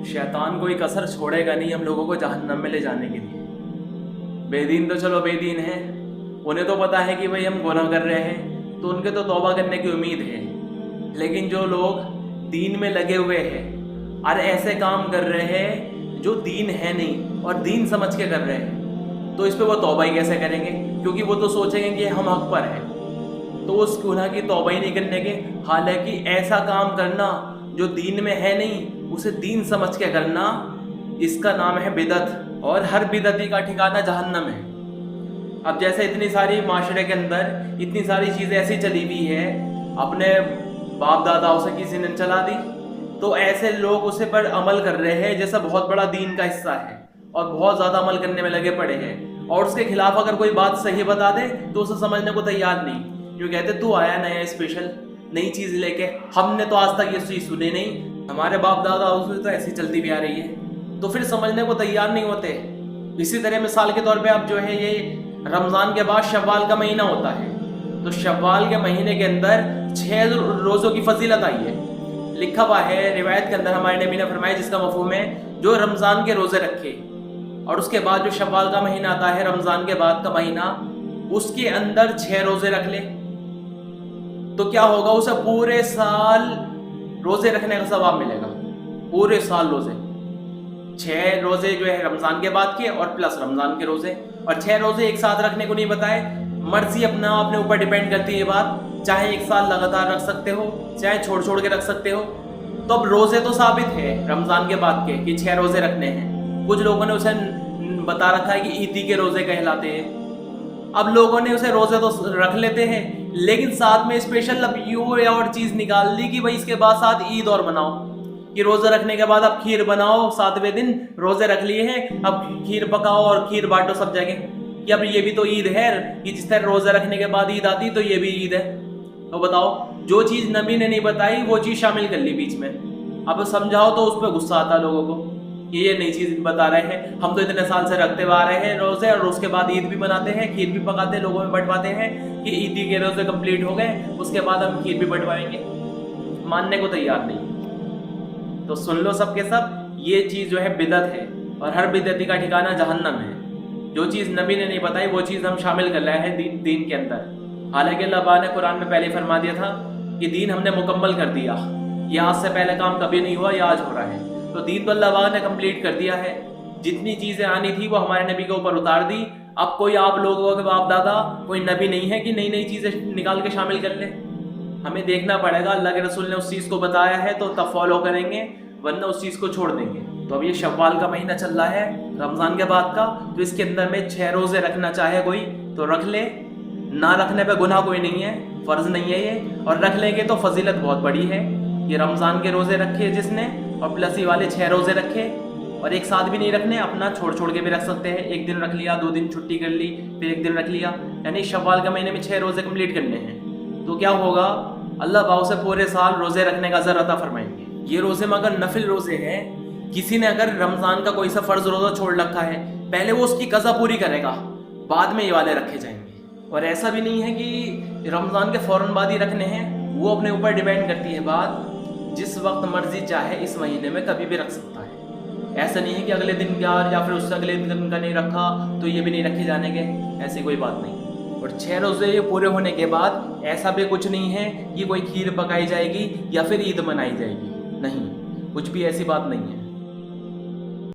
शैतान कोई कसर छोड़ेगा नहीं हम लोगों को जहन्नम में ले जाने के लिए। बेदीन तो चलो बेदीन है, उन्हें तो पता है कि भाई हम गुनाह कर रहे हैं, तो उनके तो तौबा करने की उम्मीद है। लेकिन जो लोग दीन में लगे हुए हैं और ऐसे काम कर रहे हैं जो दीन है नहीं और दीन समझ के कर रहे हैं, तो इस पे वो तौबा ही कैसे करेंगे? क्योंकि वो तो सोचेंगे कि हम हक पर हैं, तो उस गुनाह की तौबा ही नहीं करने के। हालांकि ऐसा काम करना जो दीन में है नहीं, उसे दीन समझ के करना, इसका नाम है बिदत, और हर बिदती का ठिकाना जहन्नम है। अब जैसे इतनी सारी माशरे के अंदर इतनी सारी चीज़ें ऐसी चली हुई है, अपने बाप दादाओं से किसी ने चला दी, तो ऐसे लोग उसे पर अमल कर रहे हैं जैसा बहुत बड़ा दीन का हिस्सा है और बहुत ज़्यादा अमल करने में लगे पड़े हैं। और उसके खिलाफ अगर कोई बात सही बता दे तो उसे समझने को तैयार नहीं। जो कहते तू आया नया स्पेशल नई चीज़ लेके, हमने तो आज तक ये चीज़ सुनी नहीं, हमारे बाप दादा उससे तो ऐसी चलती भी आ रही है, तो फिर समझने को तैयार नहीं होते। इसी तरह मिसाल के तौर पे अब जो है ये रमज़ान के बाद शव्वाल का महीना होता है, तो शव्वाल के महीने के अंदर 6 रोज़ों की फजीलत आई है। लिखा हुआ है रिवायत के अंदर, हमारे नबी ने फरमाया जिसका मफहूम है जो रमज़ान के रोज़े रखे और उसके बाद जो शव्वाल का महीना आता है, रमज़ान के बाद का महीना, उसके अंदर 6 रोज़े रख ले, तो क्या होगा? उसे पूरे साल रोज़े रखने का सवाब मिलेगा। पूरे साल रोज़े, 6 रोज़े जो है रमज़ान के बाद के और प्लस रमज़ान के रोज़े, और 6 रोज़े एक साथ रखने को नहीं बताए, मर्जी अपने ऊपर डिपेंड करती है ये बात। चाहे एक साल लगातार रख सकते हो, चाहे छोड़ छोड़ के रख सकते हो। तो अब रोज़े तो साबित है रमज़ान के बाद के कि 6 रोज़े रखने हैं। कुछ लोगों ने उसे बता रखा है कि ईदी के रोज़े कहलाते हैं। अब लोगों ने उसे रोज़े तो रख लेते हैं, लेकिन साथ में स्पेशल अब ये और चीज़ निकाल दी कि भाई इसके बाद साथ ईद और बनाओ, कि रोज़ा रखने के बाद अब खीर बनाओ, 7वें दिन रोज़े रख लिए हैं, अब खीर पकाओ और खीर बांटो सब जगह, कि अब ये भी तो ईद है, कि जिस तरह रोज़ा रखने के बाद ईद आती तो ये भी ईद है। तो बताओ, जो चीज़ नबी ने नहीं बताई वो चीज़ शामिल कर ली बीच में। अब समझाओ तो उस पर गुस्सा आता है लोगों को कि ये नई चीज़ बता रहे हैं, हम तो इतने साल से रखते हुए आ रहे हैं रोज़े, और उसके बाद ईद भी बनाते हैं, खीर भी पकाते हैं, लोगों में बंटवाते हैं कि ईदी के रोज़े कंप्लीट हो गए, उसके बाद हम खीर भी बंटवाएंगे। मानने को तैयार नहीं। तो सुन लो सब के सब, ये चीज़ जो है बिदत है, और हर बिदती का ठिकाना जहन्नम है। जो चीज़ नबी ने नहीं बताई वो चीज़ हम शामिल कर रहे हैं दीन के अंदर। हालांकि अल्लाह ने कुरान में पहले फरमा दिया था कि दीन हमने मुकम्मल कर दिया, ये आज से पहले काम कभी नहीं हुआ, ये आज हो रहा है। तो दीन तो अल्लाह ने कंप्लीट कर दिया है, जितनी चीज़ें आनी थी वो हमारे नबी के ऊपर उतार दी। अब कोई आप लोगों के बाप दादा कोई नबी नहीं है कि नई नई चीज़ें निकाल के शामिल कर ले। हमें देखना पड़ेगा, अल्लाह के रसूल ने उस चीज़ को बताया है तो तब फॉलो करेंगे, वरना उस चीज़ को छोड़ देंगे। तो अब ये शव्वाल का महीना चल रहा है रमज़ान के बाद का, तो इसके अंदर में 6 रोज़े रखना चाहे कोई तो रख ले, ना रखने पे गुनाह कोई नहीं है, फ़र्ज़ नहीं है ये, और रख लेंगे तो फजीलत बहुत बड़ी है। ये रमज़ान के रोज़े रखे जिसने, और प्लस ये वाले 6 रोज़े रखे, और एक साथ भी नहीं रखने, अपना छोड़ छोड़ के भी रख सकते हैं। एक दिन रख लिया, 2 दिन छुट्टी कर ली, फिर एक दिन रख लिया, यानी शव्वाल के महीने में 6 रोज़े कंप्लीट करने हैं। तो क्या होगा? अल्लाह पाक से पूरे साल रोज़े रखने का अज़र अता फरमाएंगे। ये रोज़े में अगर नफिल रोज़े हैं, किसी ने अगर रमज़ान का कोई सा फ़र्ज़ रोज़ा छोड़ रखा है, पहले वो उसकी कज़ा पूरी करेगा, बाद में ये वाले रखे जाएंगे। और ऐसा भी नहीं है कि रमज़ान के फ़ौरन बाद ही रखने हैं, वो अपने ऊपर डिपेंड करती है बात, जिस वक्त मर्जी चाहे इस महीने में कभी भी रख सकता है। ऐसा नहीं है कि अगले दिन का या फिर उससे अगले दिन का नहीं रखा तो ये भी नहीं रखे जाने के, ऐसी कोई बात नहीं। और 6 रोज़े पूरे होने के बाद ऐसा भी कुछ नहीं है कि कोई खीर पकाई जाएगी या फिर ईद मनाई जाएगी, नहीं, कुछ भी ऐसी बात नहीं है।